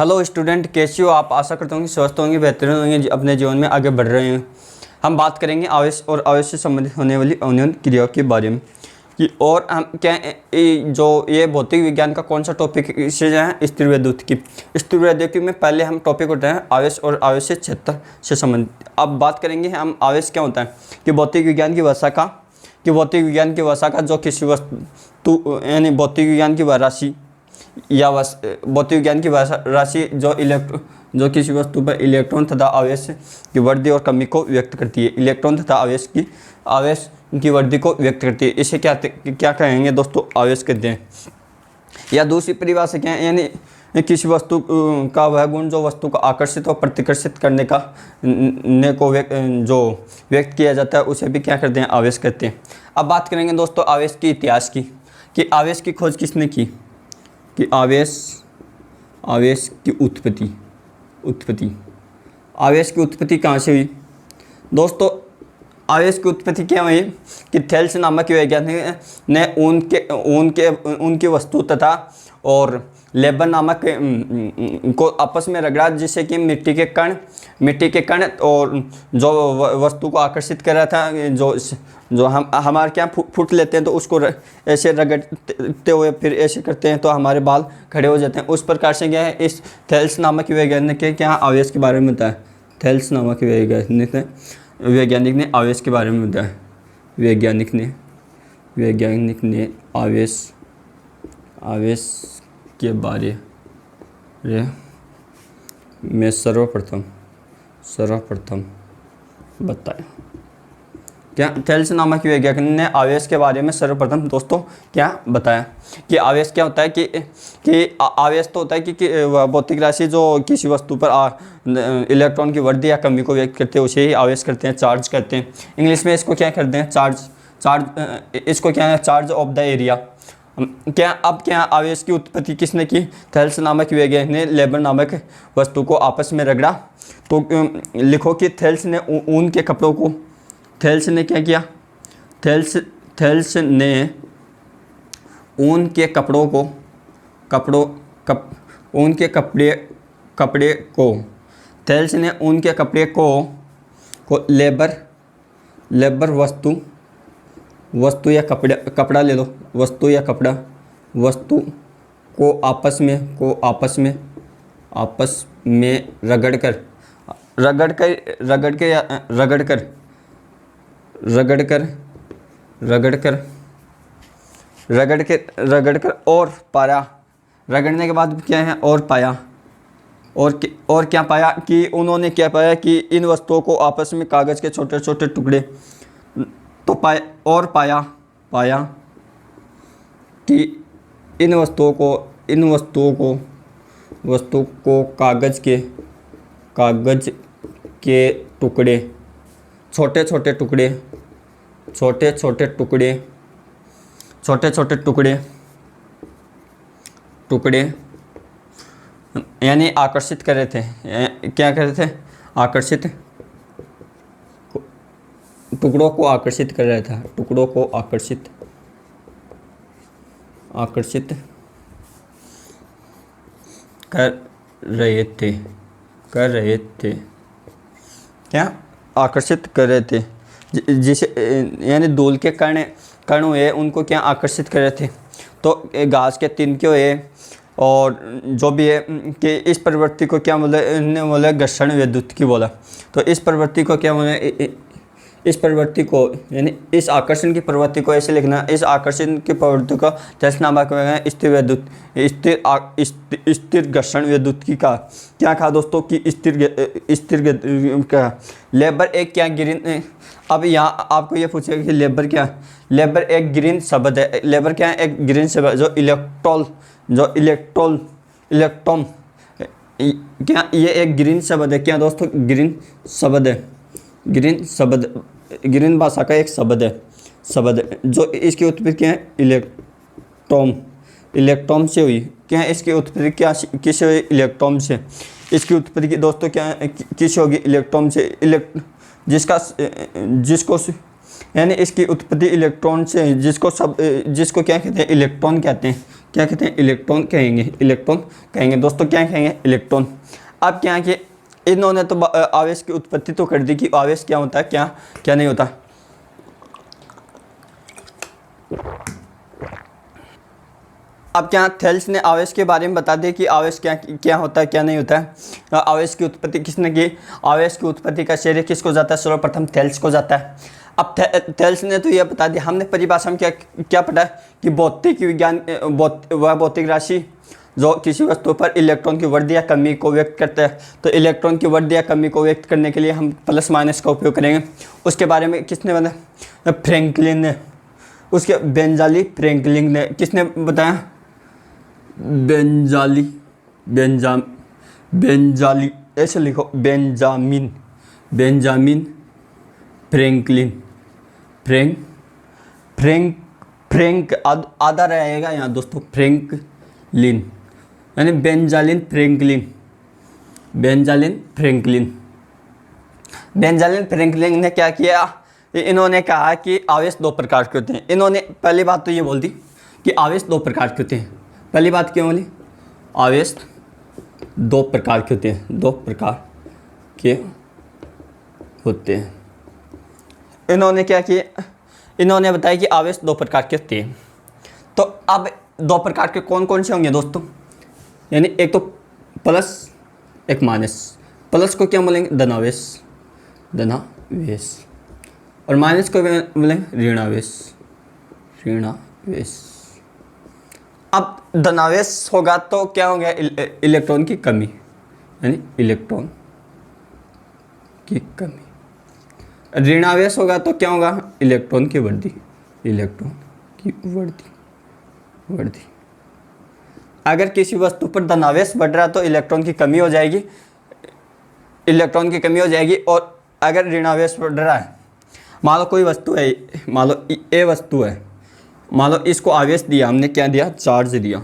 Hello student, कैसे हो आप? आशा करता हूँ कि स्वस्थ होंगे, बेहतरीन होंगे, अपने जीवन में आगे बढ़ रहे हैं। हम बात करेंगे आवेश और आवेश से संबंधित होने वाली अवनयन क्रियाओं के बारे में कि और हम क्या जो ये भौतिक विज्ञान का कौन सा टॉपिक से जो है स्थिर वैद्युत की। स्थिर वैद्युत में पहले हम टॉपिक उठाए हैं आवेश और आवेश क्षेत्र से संबंधित। अब बात करेंगे हम आवेश क्या होता है कि भौतिक विज्ञान की भाषा का जो किसी वस्तु यानी भौतिक विज्ञान की राशि या भौतिक विज्ञान की राशि जो किसी वस्तु पर इलेक्ट्रॉन तथा आवेश की वृद्धि और कमी को व्यक्त करती है। इलेक्ट्रॉन तथा आवेश की वृद्धि को व्यक्त करती है। इसे क्या कहेंगे दोस्तों? आवेश कहते हैं। या दूसरी परिभाषा क्या है, यानी किसी वस्तु का वह गुण जो वस्तु को आकर्षित और प्रतिकर्षित करने का जो व्यक्त किया जाता है उसे भी क्या करते हैं? आवेश कहते हैं। अब बात करेंगे दोस्तों आवेश के इतिहास की कि आवेश की खोज किसने की, कि आवेश की उत्पत्ति आवेश की उत्पत्ति कहाँ से हुई दोस्तों? आवेश की उत्पत्ति क्या हुई कि थेल्स नामक वैज्ञानिक ने उनकी वस्तु तथा और लेबर नामक को आपस में रगड़ा, जिससे कि मिट्टी के कण और जो वस्तु को आकर्षित कर रहा था, जो हम हमारे क्या फुट लेते हैं तो उसको ऐसे रगड़ते हुए फिर ऐसे करते हैं तो हमारे बाल खड़े हो जाते हैं। उस प्रकार से क्या है, इस थेल्स नामक वैज्ञानिक के क्या आवेश के बारे में बताया। थेल्स नामक वैज्ञानिक ने आवेश के बारे में बताया। वैज्ञानिक ने आवेश के बारे में सर्वप्रथम बताया। क्या थेल्स नामक वैज्ञानिक ने आवेश के बारे में सर्वप्रथम दोस्तों क्या बताया कि आवेश क्या होता है कि आवेश तो होता है कि भौतिक राशि जो किसी वस्तु पर इलेक्ट्रॉन की वृद्धि या कमी को व्यक्त करते हैं उसे ही आवेश करते हैं, चार्ज कहते हैं। इंग्लिश में इसको क्या करते हैं? इसको क्या है? Charge of the area. क्या आवेश की उत्पत्ति किसने की? थेल्स नामक वैज्ञानिक ने लेबर नामक वस्तु को आपस में रगड़ा। तो लिखो कि थेल्स ने ऊन के कपड़ों को थेल्स ने क्या किया? थेल्स ने ऊन के कपड़ों को थेल्स ने ऊन के कपड़े को लेबर वस्तु या कपड़ा ले लो, वस्तु या कपड़ा वस्तु को आपस में रगड़ कर और पाया। रगड़ने के बाद क्या है? और पाया। और क्या पाया कि उन्होंने क्या पाया कि इन वस्तुओं को आपस में कागज़ के छोटे छोटे टुकड़े तो पाया कि इन वस्तुओं को कागज़ के टुकड़े छोटे छोटे टुकड़े यानी आकर्षित कर रहे थे। क्या कर रहे थे? टुकड़ों को आकर्षित कर रहा था। टुकड़ों को आकर्षित कर रहे थे। क्या आकर्षित कर रहे थे? जिसे यानी धूल के कण हुए उनको क्या आकर्षित कर रहे थे? तो घास के तिनके हुए और जो भी है कि इस प्रवृत्ति को क्या बोला? घर्षण वैद्युत की बोला। तो इस प्रवृत्ति को क्या बोला? इस प्रवृत्ति को यानी इस आकर्षण की प्रवृत्ति को ऐसे लिखना। इस आकर्षण की प्रवृत्ति को थेल्स नामक स्थिर घर्षण वैद्युत की कहा। क्या कहा दोस्तों कि स्थिर का लेबर एक क्या गिरिन। अब यहाँ आपको ये पूछेगा कि लेबर क्या? लेबर एक गिरिन शब्द है। लेबर क्या है? एक गिरिन शब्द जो इलेक्ट्रॉन क्या ये एक गिरिन शब्द है। क्या दोस्तों? गिरिन शब्द है। गिरिन भाषा का एक शब्द है जो इसकी उत्पत्ति क्या है? इलेक्ट्रॉन से हुई। क्या है इसकी उत्पत्ति? क्या किससे हुई? इलेक्ट्रॉन से। इसकी उत्पत्ति की दोस्तों क्या है? किससे होगी? इलेक्ट्रॉन से। जिसको यानी इसकी उत्पत्ति इलेक्ट्रॉन से, जिसको क्या कहते हैं? इलेक्ट्रॉन कहते हैं। क्या कहते हैं, इलेक्ट्रॉन कहेंगे, इलेक्ट्रॉन कहेंगे दोस्तों, क्या कहेंगे, इलेक्ट्रॉन। अब क्या कि इन्होंने तो आवेश की उत्पत्ति तो कर दी कि आवेश क्या होता है, क्या क्या नहीं होता। अब क्या थेल्स ने आवेश के बारे में बता दिया कि आवेश क्या क्या होता है, क्या नहीं होता है। आवेश की उत्पत्ति किसने की, आवेश की उत्पत्ति का श्रेय किसको जाता है, सर्वप्रथम थेल्स को जाता है। अब थेल्स ने तो यह बता दिया, हमने परिभाषा में क्या क्या पढ़ा कि भौतिक विज्ञान वह भौतिक राशि जो किसी वस्तु पर इलेक्ट्रॉन की वृद्धि या कमी को व्यक्त करता है। तो इलेक्ट्रॉन की वृद्धि या कमी को व्यक्त करने के लिए हम प्लस माइनस का उपयोग करेंगे। उसके बारे में किसने बताया, फ्रैंकलिन ने। उसके बेंजाली फ्रैंकलिन ने, किसने बताया, बेंजाली ऐसे लिखो, बेंजामिन फ्रैंक आधा रहेगा यहाँ दोस्तों, फ्रैंकलिन यानी बेंजालिन फ्रैंकलिन ने क्या किया, इन्होंने कहा कि आवेश दो प्रकार के होते हैं। इन्होंने पहली बात तो ये बोल दी कि आवेश दो प्रकार के होते हैं। पहली बात क्या बोली, आवेश दो प्रकार के होते हैं, दो प्रकार के होते हैं। इन्होंने क्या किया, इन्होंने बताया कि आवेश दो प्रकार के होते हैं। तो अब दो प्रकार के कौन कौन से होंगे दोस्तों, यानी एक तो प्लस एक माइनस। प्लस को क्या बोलेंगे, धनावेश, और माइनस को बोलेंगे ऋणावेश। अब धनावेश होगा तो क्या हो गया, इलेक्ट्रॉन की कमी, यानी इलेक्ट्रॉन की कमी। ऋणावेश होगा तो क्या होगा, इलेक्ट्रॉन की वृद्धि, अगर किसी वस्तु पर धनावेश बढ़ रहा है तो इलेक्ट्रॉन की कमी हो जाएगी, और अगर ऋणावेश बढ़ रहा है, मान लो कोई वस्तु है, मान लो ए वस्तु है, मान लो इसको आवेश दिया हमने, क्या दिया, चार्ज दिया,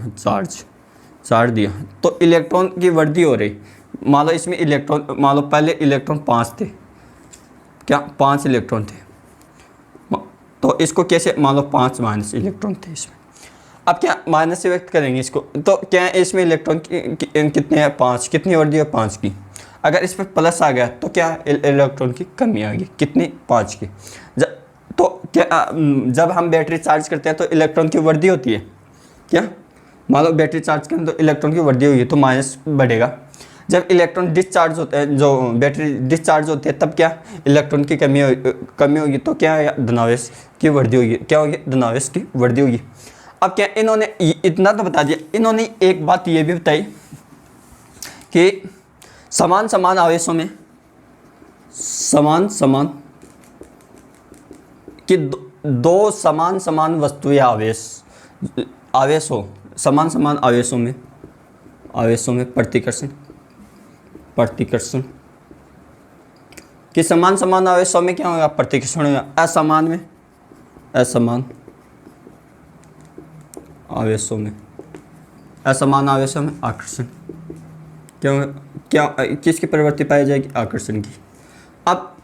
तो इलेक्ट्रॉन की वृद्धि हो रही। मान लो इसमें इलेक्ट्रॉन, मान लो पहले इलेक्ट्रॉन 5 थे, क्या 5 इलेक्ट्रॉन थे, तो इसको कैसे, मान लो 5 माइनस इलेक्ट्रॉन थे इसमें। अब क्या माइनस से व्यक्त करेंगे इसको, तो क्या है इसमें इलेक्ट्रॉन कितने हैं, 5, कितनी वृद्धि है, 5 की। अगर इस पर प्लस आ गया तो क्या इलेक्ट्रॉन की कमी आ गई, कितनी, 5 की। तो क्या जब हम बैटरी चार्ज करते हैं तो इलेक्ट्रॉन की वृद्धि होती है, क्या, मान लो बैटरी चार्ज करें तो इलेक्ट्रॉन की वृद्धि होगी तो माइनस बढ़ेगा। जब इलेक्ट्रॉन डिस्चार्ज होता है, जो बैटरी डिस्चार्ज होती है, तब क्या इलेक्ट्रॉन की कमी होगी, तो क्या धनावेश की वृद्धि होगी, क्या होगी, धनावेश की वृद्धि होगी। अब क्या इन्होंने इतना तो बता दिया, इन्होंने एक बात ये भी बताई कि समान आवेशों में कि दो समान वस्तु या आवेश हो, समान आवेशों में प्रतिकर्षण कि समान आवेशों में क्या होगा, प्रतिकर्षण होगा। असमान आवेशों में आकर्षण, क्या किसकी प्रवृत्ति पाई जाएगी, आकर्षण की। अब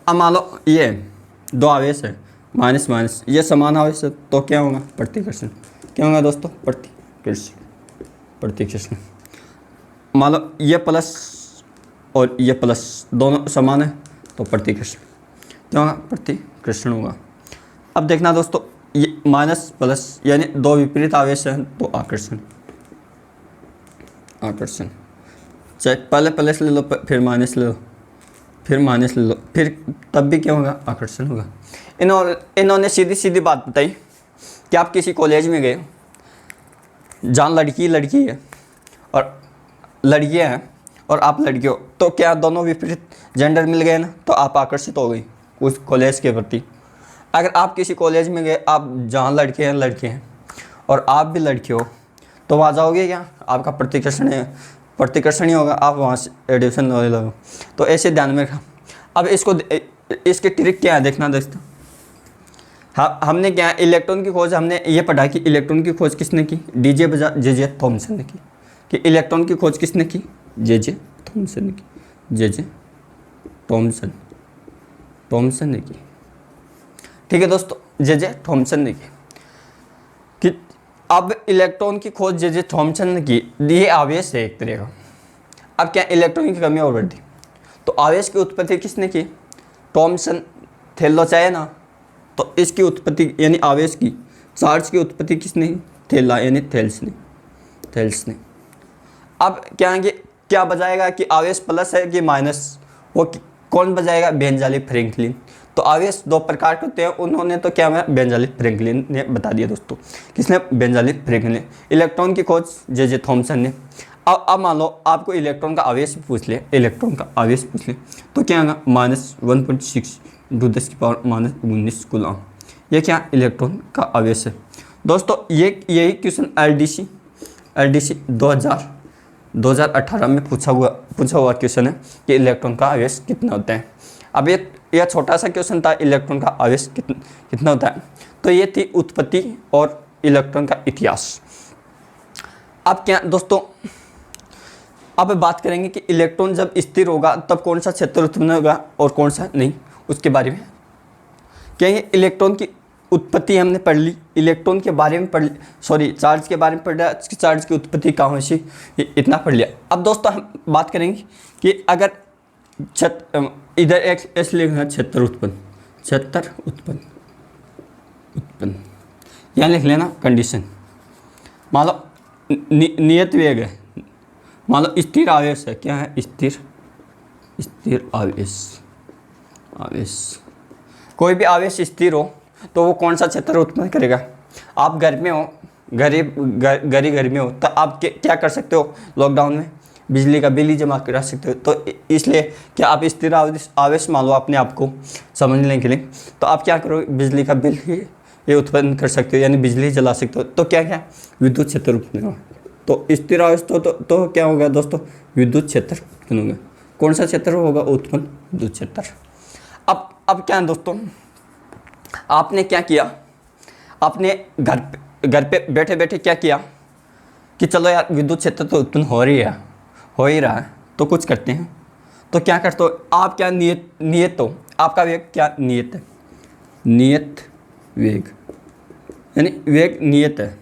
मान लो ये दो आवेश है, माइनस, ये समान आवेश है, तो क्या होगा, प्रतिकर्षण। क्या होगा दोस्तों, प्रतिकर्षण। मान लो ये प्लस और ये प्लस दोनों समान है तो प्रतिकर्षण, क्या होगा, प्रतिकर्षण होगा। अब देखना दोस्तों, ये माइनस प्लस यानी दो विपरीत आवेश हैं तो आकर्षण। चाहे पहले प्लस ले लो, फिर माइनस ले लो, फिर तब भी क्या होगा, आकर्षण होगा। इन्होंने सीधी बात बताई कि आप किसी कॉलेज में गए, जहाँ लड़की है और लड़कियाँ हैं और आप लड़की हो, तो क्या दोनों विपरीत जेंडर मिल गए ना, तो आप आकर्षित हो गई उस कॉलेज के प्रति। अगर आप किसी कॉलेज में गए, आप जहाँ लड़के हैं और आप भी लड़के हो, तो वहाँ जाओगे क्या, आपका प्रतिकर्षण ही होगा, आप वहाँ से एडिशन होने लगो। तो ऐसे ध्यान में रखा। अब इसकी ट्रिक क्या है, देखना दोस्तों। हाँ, हमने क्या, इलेक्ट्रॉन की खोज हमने ये पढ़ा कि इलेक्ट्रॉन की खोज किसने की, जे थॉमसन ने की। कि इलेक्ट्रॉन की खोज किसने की, जे थॉमसन ने की, जे थॉमसन ने की। ठीक है दोस्तों, जे थॉमसन ने की। कि अब इलेक्ट्रॉन की खोज जे थॉमसन ने की, ये आवेश है एक तरह का। अब क्या इलेक्ट्रॉन की कमी और बढ़ दी, तो आवेश की उत्पत्ति किसने की? थॉमसन थैलो है ना। तो इसकी उत्पत्ति यानी आवेश की, चार्ज की उत्पत्ति किसने की? थैला यानी थेल्स ने। अब क्या है कि क्या बजाएगा कि आवेश प्लस है कि माइनस, वो कौन बजाएगा? Benjamin Franklin. तो आवेश दो प्रकार के होते हैं, उन्होंने तो क्या है बेंजामिन फ्रैंकलिन ने बता दिया दोस्तों। किसने? Benjamin Franklin. इलेक्ट्रॉन की खोज जे थॉमसन ने। अब मान लो आपको इलेक्ट्रॉन का आवेश पूछ ले, तो क्या होगा? -1.6 × 10⁻⁻19 कूलम। ये क्या? इलेक्ट्रॉन का आवेश है दोस्तों। यही क्वेश्चन LDC 2018 में पूछा हुआ क्वेश्चन है कि इलेक्ट्रॉन का आवेश कितना होता है। अब यह छोटा सा क्वेश्चन था, इलेक्ट्रॉन का आवेश कितना होता है। तो ये थी उत्पत्ति और इलेक्ट्रॉन का इतिहास। अब क्या दोस्तों, अब बात करेंगे कि इलेक्ट्रॉन जब स्थिर होगा तब कौन सा क्षेत्र उत्पन्न होगा और कौन सा नहीं, उसके बारे में कहेंगे। इलेक्ट्रॉन की उत्पत्ति हमने पढ़ ली, इलेक्ट्रॉन के बारे में चार्ज के बारे में पढ़ लिया, चार्ज की उत्पत्ति कहाँ हुई सी, इतना पढ़ लिया। अब दोस्तों हम बात करेंगे कि अगर इधर एक ऐसे लिखना क्षेत्र उत्पन्न यहाँ लिख लेना कंडीशन। मान लो नियत वेग है, मान लो स्थिर आवेश है। क्या है? स्थिर आवेश। कोई भी आवेश स्थिर हो तो वो कौन सा क्षेत्र उत्पन्न करेगा? आप घर में हो, घर में हो, तो आप क्या कर सकते हो? लॉकडाउन में बिजली का बिल ही जमा करा सकते हो। तो इसलिए क्या आप स्थिर आवेश मान लो अपने आप को समझने के लिए, तो आप क्या करो? बिजली का बिल ही ये उत्पन्न कर सकते हो, यानी बिजली जला सकते हो। तो क्या विद्युत क्षेत्र उत्पन्न होगा। तो स्थिर आवेश तो क्या होगा दोस्तों? विद्युत क्षेत्र उत्पन्न होगा। कौन सा क्षेत्र होगा उत्पन्न? विद्युत क्षेत्र। अब क्या है दोस्तों, आपने क्या किया? आपने घर पे बैठे बैठे क्या किया कि चलो यार विद्युत क्षेत्र तो उत्पन्न हो ही रहा है, तो कुछ करते हैं। तो क्या करते हो आप? क्या नियत हो, आपका वेग क्या नियत है? नियत वेग यानी वेग नियत है,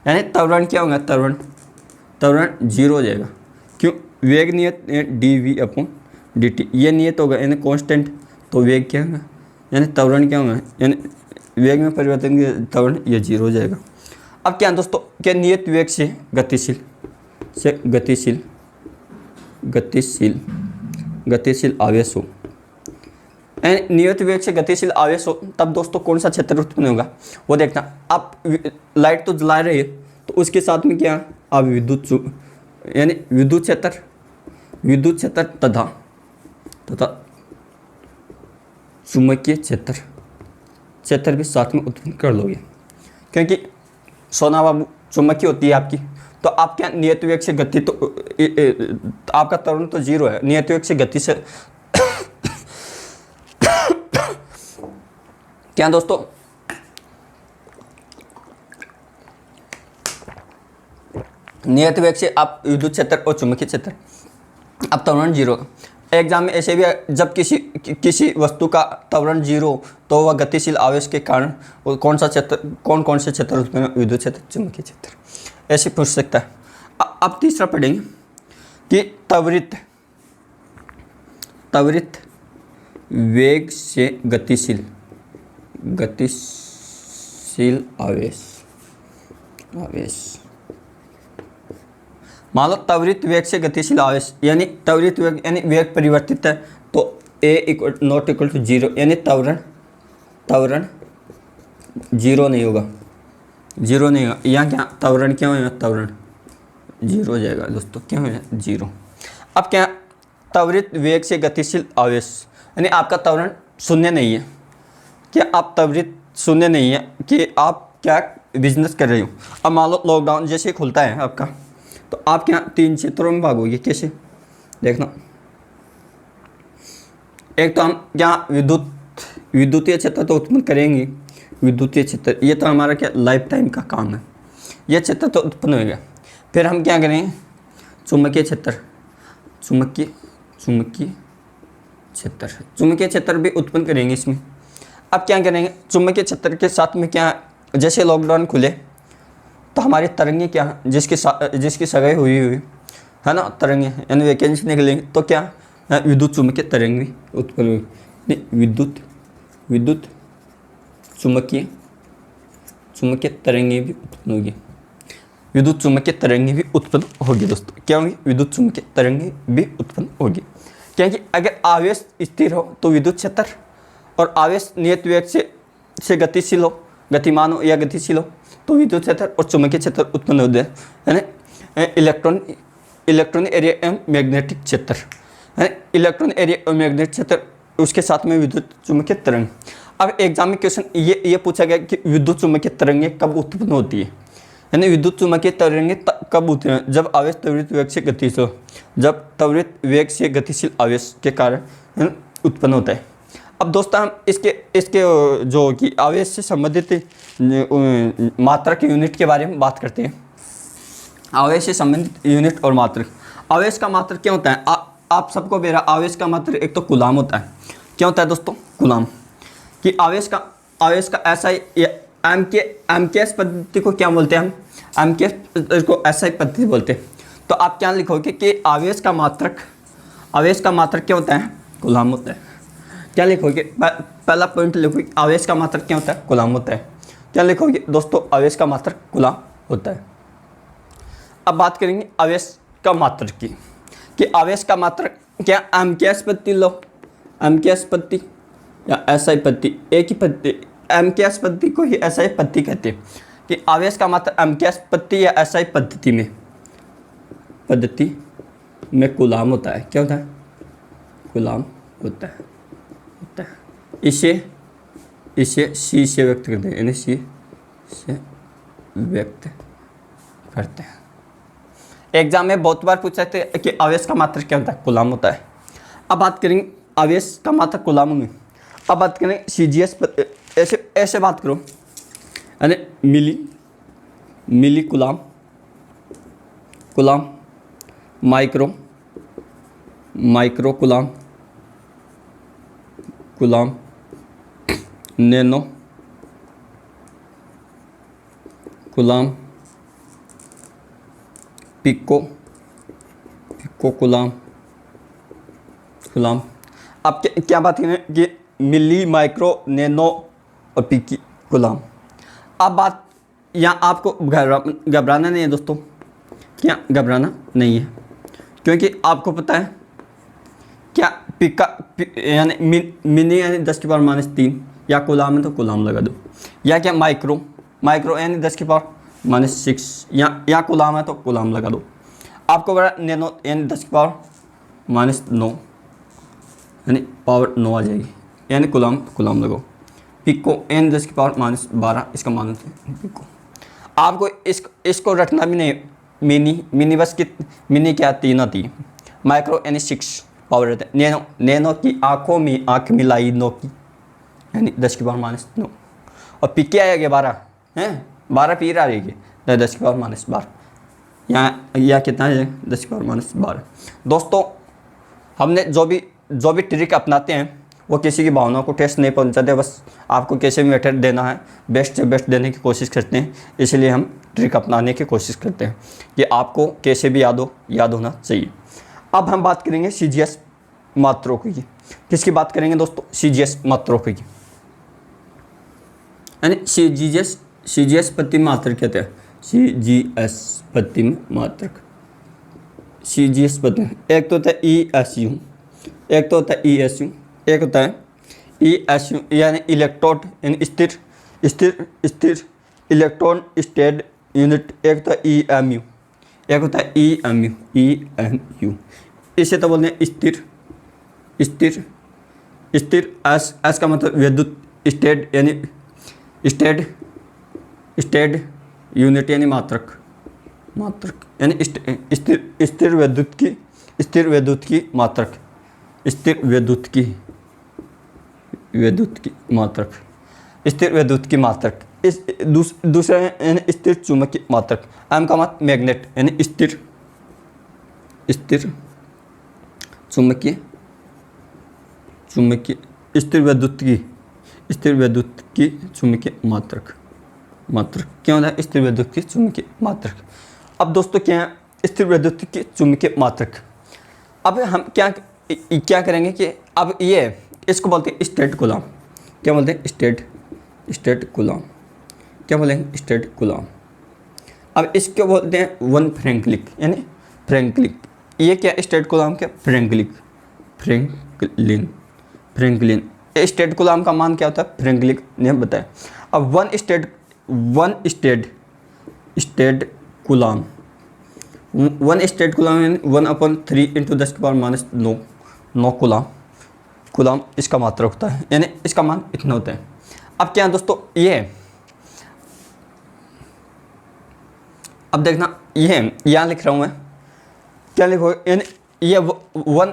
यानी त्वरण क्या होगा? त्वरण 0 हो जाएगा। क्यों? वेग नियत dv/dt, ये नियत होगा यानी कांस्टेंट। तो वेग क्या होगा? यानी त्वरण क्या होगा? यानी वेग में परिवर्तन के त्वरण ये 0 हो जाएगा। अब क्या दोस्तों, क्या नियत वेग से गतिशील आवेश हो, नियत वेग से गतिशील आवेश हो, तब दोस्तों कौन सा क्षेत्र उत्पन्न होगा वो देखना। आप लाइट तो जला रहे हैं, तो उसके साथ में क्या? आप विद्युत क्षेत्र तथा चुंबकीय क्षेत्र भी साथ में उत्पन्न कर लोगे, क्योंकि सोना बाबू चुंबकीय होती है आपकी। तो आप क्या नियत वेग से गति, तो आपका त्वरण तो 0 है, नियत वेग से गति से क्या दोस्तों, नियत वेग से आप विद्युत क्षेत्र और चुंबकीय क्षेत्र, अब त्वरण 0। एग्जाम में ऐसे भी जब किसी वस्तु का त्वरण 0 तो वह गतिशील आवेश के कारण कौन से क्षेत्र उत्पन्न? विद्युत क्षेत्र, चुंबकीय क्षेत्र, ऐसे पूछ सकता है। अब तीसरा पढ़ेंगे कि त्वरित वेग से गतिशील आवेश। मान लो त्वरित वेग से गतिशील आवेश, यानी त्वरित वेग यानी वेग परिवर्तित है, तो a ≠ 0, यानी त्वरण 0 नहीं होगा। यहाँ क्या त्वरण क्या होगा? त्वरण 0 हो जाएगा दोस्तों। क्या हो जाएगा? 0। अब क्या त्वरित वेग से गतिशील आवेश, यानी आपका त्वरण 0 नहीं है। क्या आप त्वरित 0 नहीं है कि आप क्या बिजनेस कर रहे हो। अब मान लो लॉकडाउन जैसे खुलता है आपका, तो आप क्या 3 क्षेत्रों में भागोगे? कैसे देखना, एक तो हम क्या विद्युतीय क्षेत्र तो उत्पन्न करेंगे। विद्युतीय क्षेत्र ये तो हमारा क्या लाइफ टाइम का काम है, ये क्षेत्र तो उत्पन्न होगा। फिर हम क्या करेंगे? चुंबकीय क्षेत्र भी उत्पन्न करेंगे इसमें। अब क्या करेंगे? चुंबकीय क्षेत्र के साथ में क्या, जैसे लॉकडाउन खुले तो हमारी तरंगे क्या है, जिसकी सगाई हुई हुई है ना, तरंगे यानी वैकेंसी निकलेंगे तो क्या विद्युत चुम्बकीय तरंग भी उत्पन्न हुई। नहीं, विद्युत चुम्बकीय तरंगे भी उत्पन्न होगी। विद्युत चुम्बकीय तरंगे भी उत्पन्न होगी दोस्तों। क्या होगी? विद्युत चुम्बकीय तरंगे भी उत्पन्न होगी, क्योंकि अगर आवेश स्थिर हो तो विद्युत क्षेत्र, और आवेश नियत वेग से गतिशील हो, गतिमान हो या गतिशील हो, तो विद्युत क्षेत्र और चुम्बकीय क्षेत्र उत्पन्न होते हैं, यानी इलेक्ट्रॉनिक एरिया एवं मैग्नेटिक क्षेत्र, यानी इलेक्ट्रॉन एरिया और मैग्नेटिक क्षेत्र, उसके साथ में विद्युत चुम्बकीय तरंग। अब एग्जाम में क्वेश्चन ये पूछा गया कि विद्युत चुम्बकीय तरंगें कब उत्पन्न होती है, यानी विद्युत चुम्बकीय तरंगें कब होती हैं? जब आवेश त्वरित वेग से गतिशील हो, जब त्वरित वेग से गतिशील आवेश के कारण उत्पन्न होता है। अब दोस्तों हम इसके जो कि आवेश से संबंधित मात्रा के यूनिट के बारे में बात करते हैं। आवेश से संबंधित यूनिट और मात्रक। आवेश का मात्रक क्या होता है? आप सबको मेरा आवेश का मात्रक एक तो कूलाम होता है। क्या होता है दोस्तों? कूलाम। कि आवेश का ऐसा एमकेएस पद्धति को क्या बोलते हैं हम? एमकेएस को ऐसा ही पद्धति बोलते हैं। तो आप क्या लिखोगे कि आवेश का मात्रक क्या होता है? कूलाम होता है। क्या लिखोगे? पहला पॉइंट लिखोगे, आवेश का मात्रक क्या होता है? कूलाम होता है। क्या लिखोगे दोस्तों? आवेश का मात्रक कूलाम होता है। अब बात करेंगे आवेश का मात्रक की, कि आवेश का मात्रक क्या एमकेएस पद्धति लो, एमकेएस पद्धति या एसआई पद्धति, एक ही पद्धति, एमकेएस पद्धति को ही एसआई पद्धति कहते हैं। कि आवेश का मात्रक एमकेएस पद्धति या एसआई पद्धति में कूलाम होता है। क्या होता है? कूलाम होता है। इसे सी से व्यक्त करते हैं, यानी सी से व्यक्त करते हैं। एग्जाम में बहुत बार पूछा थे कि आवेश का मात्रक क्या होता है? कूलाम होता है। अब बात करेंगे आवेश का मात्रक कूलाम में। अब बात करें सीजीएस, ऐसे बात करो, यानी milli coulomb, micro coulomb, nano coulomb, pico coulomb. अब क्या बात करें कि मिली, माइक्रो, नैनो और पिकी कूलाम। अब बात यहाँ आपको घबराना नहीं है दोस्तों। क्या घबराना नहीं है? क्योंकि आपको पता है क्या पिका यानी मिनी यानी 10⁻³ या कूलाम है तो कूलाम लगा दो, या क्या माइक्रो यानी 10⁻⁻⁶ या कूलाम है तो कूलाम लगा दो। आपको बड़ा नैनो यानी 10⁻⁹ यानी पावर 9 आ जाएगी, यानी कूलाम लगाओ। पिको यानी 10⁻12, इसका मान होता है पिको। आपको इसको रखना भी नहीं। मिनी बस मिनी क्या 3 आती है। माइक्रो यानी 6 पावर रहता है। नैनो की आँखों में आँख मिलाई 9 की, यानी 10⁻⁹। और पिके आएगा 12 हैं, 12 पीर आ रही है 10⁻12, या कितना है 10⁻12। दोस्तों हमने जो भी ट्रिक अपनाते हैं वो किसी की भावनाओं को ठेस नहीं पहुंचाते, बस आपको कैसे भी मेथड देना है बेस्ट से बेस्ट देने की कोशिश करते हैं। इसलिए हम ट्रिक अपनाने की कोशिश करते हैं कि आपको कैसे भी याद होना चाहिए। अब हम बात करेंगे सीजीएस मात्रों की। किसकी बात करेंगे दोस्तों? सीजीएस मात्रों की, यानी सीजीएस पद्धति मात्रक कहते हैं। सीजीएस पद्धति में मात्रक, सीजीएस पद्धति एक तो होता है ईएसयू, एक तो होता है ईएसयू, एक होता है ईएसयू यानी इलेक्ट्रोड यानी स्थिर इलेक्ट्रॉन स्टेट यूनिट, एक होता है ईएमयू, एक होता है ईएमयू। इसे तो बोलते हैं स्थिर एस का मतलब विद्युत स्टेट यानी स्टेट यूनिट यानी मात्रक यानी स्थिर विद्युत की मात्रक, स्थिर विद्युत की मात्रक। इस दूसरा यानी स्थिर चुंबकीय मात्रक। एम का मतलब मैग्नेट यानी स्थिर चुंबकीय स्थिर विद्युत की चुंबकीय मात्रक। मात्रक। क्या होता है? स्थिर विद्युत की चुंबकीय मात्रक। अब दोस्तों क्या है स्थिर विद्युत की चुंबकीय मात्रक? अब हम क्या करेंगे कि अब ये इसको बोलते हैं स्टेट कूलम। क्या बोलते हैं? State coulomb. क्या बोलेंगे? State coulomb. अब इसको बोलते हैं वन फ्रैंकलिन, यानी फ्रैंकलिन। ये क्या स्टेट कूलम? क्या? फ्रैंकलिन। स्टेट कूलम का मान क्या होता है? फ्रैंकलिन ने बताया। अब one state coulomb, one state coulomb 1/3 × 10⁻⁹ coulomb इसका मात्रक होता है, यानी इसका मान इतना होता है। अब क्या है दोस्तों? ये अब देखना, ये यहाँ लिख रहा हूँ मैं, क्या लिखो? यानी ये वन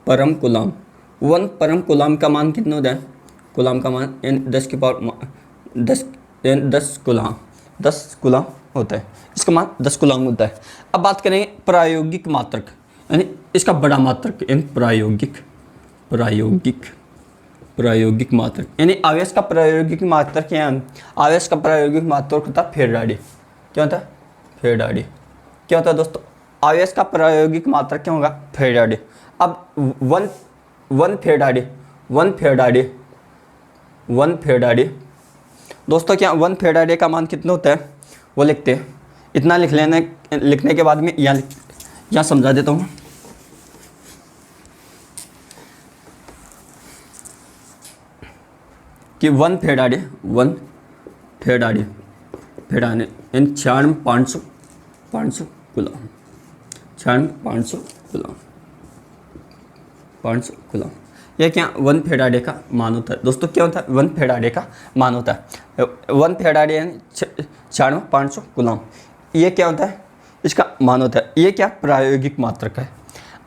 परम कूलम, वन परम कूलम का मान कितना होता है? कूलम का मान यानी 10 कूलम होता है। इसका मान 10 कूलम होता है। अब बात करेंगे प्रायोगिक मात्रक, यानी इसका बड़ा मात्रक, यानी प्रायोगिक मात्रक, यानी आवेश का प्रायोगिक मात्रक क्या है? आवेश का प्रायोगिक मात्रक होता है फेराडे। क्या होता है? फेराडे। क्या होता है दोस्तों? आवेश का प्रायोगिक मात्रक क्या होगा? फेराडे। अब वन फेराडे दोस्तों, क्या वन फेराडे का मान कितना होता है वो लिखते हैं। इतना लिख लेना, लिखने के बाद में यहाँ समझा देता हूँ। कि वन फेराडे यानी 500 कूलम, 500 कूलम। यह क्या वन फेराडे का मान होता है दोस्तों? क्या होता है? वन फेराडे का मान होता है। वन फेराडे यानी 500 कूलम। ये क्या होता है? इसका मान होता है। ये क्या प्रायोगिक मात्रक है।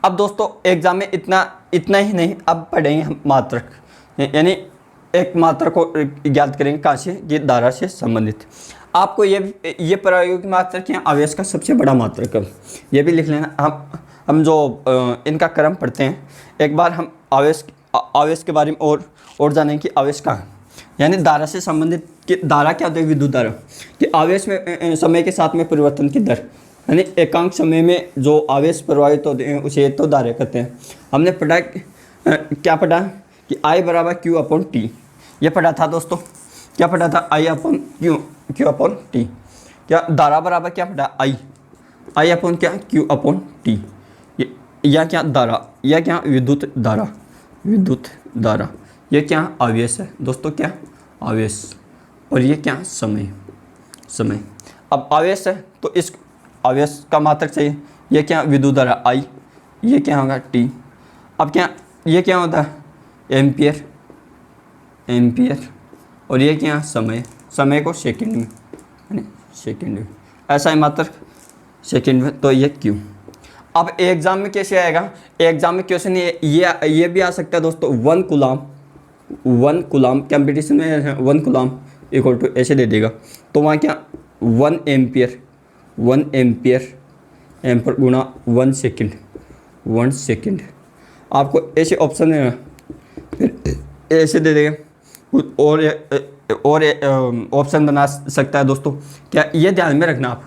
अब दोस्तों एग्जाम में इतना ही नहीं, अब पढ़ेंगे हम मात्रक, यानी एक मात्रक को ज्ञात करेंगे कहाँ से? ये धारा से संबंधित। आपको ये प्रायोगिक मात्रक या आवेश का सबसे बड़ा मात्रक है, ये भी लिख लेना। हम जो इनका क्रम पढ़ते हैं, एक बार हम आवेश के बारे में और जानेंगे कि आवेश कहाँ है, यानी धारा से संबंधित। कि धारा क्या होता है? विद्युत धारा। कि आवेश में समय के साथ में परिवर्तन की दर, यानी एकांक समय में जो आवेश प्रवाहित होते हैं उसे तो धारा कहते हैं। हमने पढ़ा क्या पढ़ा? कि I = Q/T। ये पढ़ा था दोस्तों। क्या पढ़ा था? Q/T। क्या धारा बराबर क्या पढ़ा? I अपन क्या? Q/T। या क्या धारा, या क्या विद्युत धारा। ये क्या आवेश है दोस्तों? क्या आवेश। और ये क्या? समय। अब आवेश है तो इस आवेश का मात्रक चाहिए। ये क्या? विद्युत धारा I। ये क्या होगा? T। अब क्या ये क्या होता है? एम्पियर। और ये क्या? समय को सेकंड में, यानी सेकंड में। ऐसा है मात्रक सेकंड में। तो ये Q। अब एग्जाम में कैसे आएगा? एग्जाम में क्वेश्चन ये भी आ सकता है दोस्तों। 1 कूलम कंपटीशन में 1 कूलम = ऐसे दे देगा, तो वहाँ क्या 1 एम्पियर गुणा 1 सेकंड। आपको ऐसे ऑप्शन है, फिर ऐसे दे देगा। कुछ और ऑप्शन बना सकता है दोस्तों। क्या ये ध्यान में रखना, आप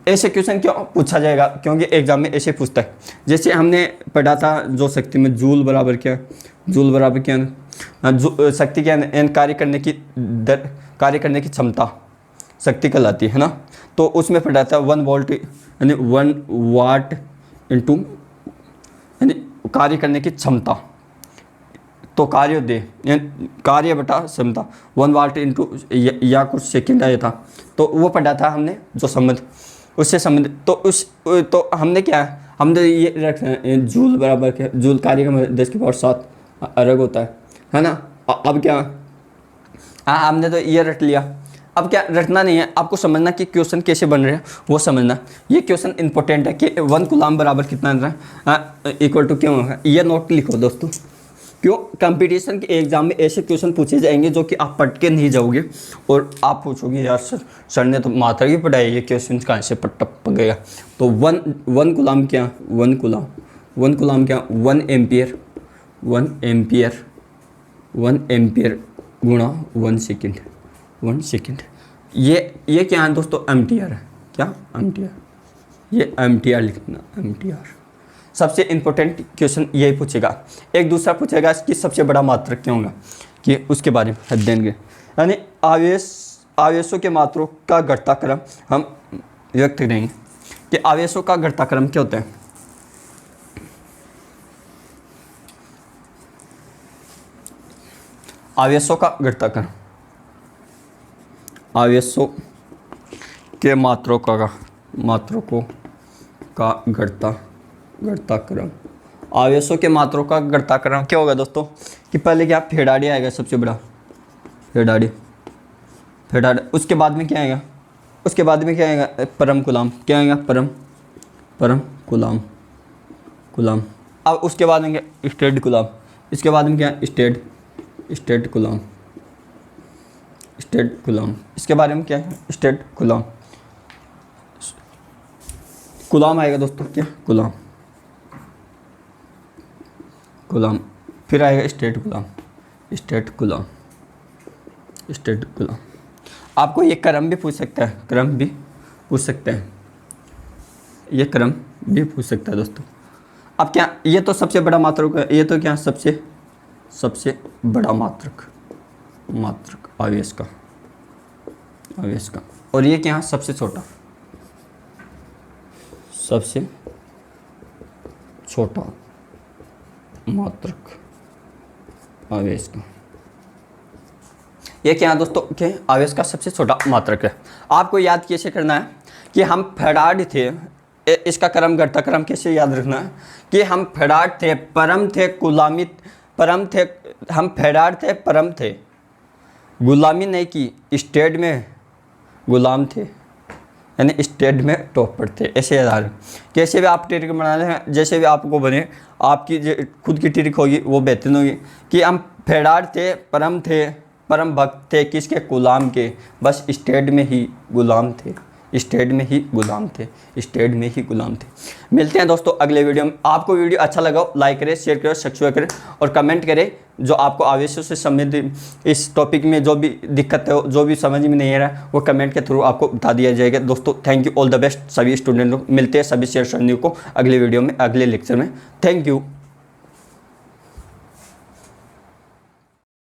ऐसे क्वेश्चन क्यों पूछा जाएगा? क्योंकि एग्जाम में ऐसे पूछता है। जैसे हमने पढ़ा था जो शक्ति में जूल बराबर क्या, शक्ति क्या है? कार्य करने की क्षमता शक्ति कहलाती है ना। तो उसमें पढ़ा था 1 वोल्ट यानी 1 वाट इंटू यानी कार्य करने की क्षमता, तो कार्य बटा क्षमता 1 वाट इंटू या कुछ सेकंड आया था। तो वो पढ़ा था हमने जो संबंध उससे संबंधित। तो हमने क्या है? हमने ये रखना है जूल बराबर क्या? जूल कार्य का 10⁻7 अर्ग होता है ना। अब क्या हमने तो ये रट लिया। अब क्या रटना नहीं है, आपको समझना कि क्वेश्चन कैसे बन रहे हैं वो समझना। ये क्वेश्चन इंपॉर्टेंट है कि 1 कूलम बराबर कितना रहा = क्यों होगा। ये नोट लिखो दोस्तों। क्यों? कंपटीशन के एग्जाम में ऐसे क्वेश्चन पूछे जाएंगे जो कि आप पढ़ के नहीं जाओगे और आप पूछोगे यार सर ने तो मात्रा ही पढ़ाई, ये क्वेश्चन कहाँ से टप गया। तो 1 कूलम क्या? 1 कूलम क्या? 1 एम्पियर गुणा 1 सेकंड। 1 सेकेंड। ये क्या है दोस्तों, एम्पियर है। क्या, एम्पियर। ये एम्पियर लिखना, एम्पियर। सबसे इम्पोर्टेंट क्वेश्चन यही पूछेगा। एक दूसरा पूछेगा कि सबसे बड़ा मात्रक क्या होगा, कि उसके बारे में देंगे। यानी आवेशों के मात्रों का घटता क्रम हम व्यक्त करेंगे कि आवेशों का घटता क्रम क्या होता है। आवेशों का घटता क्रम, आवेशों के मात्रों का घटता क्रम। आवेशों के मात्रों का घटता क्रम क्या होगा दोस्तों, कि पहले क्या फेराडे आएगा सबसे बड़ा, फेराडे। उसके बाद में क्या आएगा, उसके बाद में क्या आएगा, परम कूलाम। क्या आएगा, परम कूलाम। अब उसके बाद में क्या, स्टेड कूलाम। इसके बाद में क्या, स्टेड कूलाम। इसके बारे में क्या है, स्टेड कूलाम आएगा दोस्तों। क्या, कूलाम। फिर आएगा स्टेट कूलाम। आपको ये क्रम भी पूछ सकता है, ये क्रम भी पूछ सकता है दोस्तों। अब क्या, ये तो सबसे बड़ा मात्रक है, ये तो क्या सबसे बड़ा मात्रक आवेश का। और ये क्या, सबसे छोटा मात्रक आवेश का। ये क्या है दोस्तों, क्या आवेश का सबसे छोटा मात्रक है। आपको याद कैसे करना है कि हम फैराड थे, इसका क्रम घटता क्रम कैसे याद रखना है कि हम फैराड थे, परम थे, हम फैराड थे, परम थे, गुलामी नहीं की, स्टेट में गुलाम थे, यानी स्टेट में टॉपर थे। ऐसे याद, कैसे भी आप ट्रिक बना लें, जैसे भी आपको बने, आपकी खुद की ट्रिक होगी वो बेहतरीन होगी कि हम फैराड थे, परम भक्त थे, किसके, गुलाम के, बस स्टेट में ही गुलाम थे। मिलते हैं दोस्तों अगले वीडियो में। आपको वीडियो अच्छा लगा हो लाइक करें, शेयर करें, सब्सक्राइब करें और कमेंट करें। जो आपको आवेशों से संबंधित इस टॉपिक में जो भी दिक्कत है, जो भी समझ में नहीं आ रहा है, वो कमेंट के थ्रू आपको बता दिया जाएगा। दोस्तों thank you, all the best सभी स्टूडेंटों को। मिलते हैं सभी शेयर को अगले वीडियो में, अगले लेक्चर में। Thank you.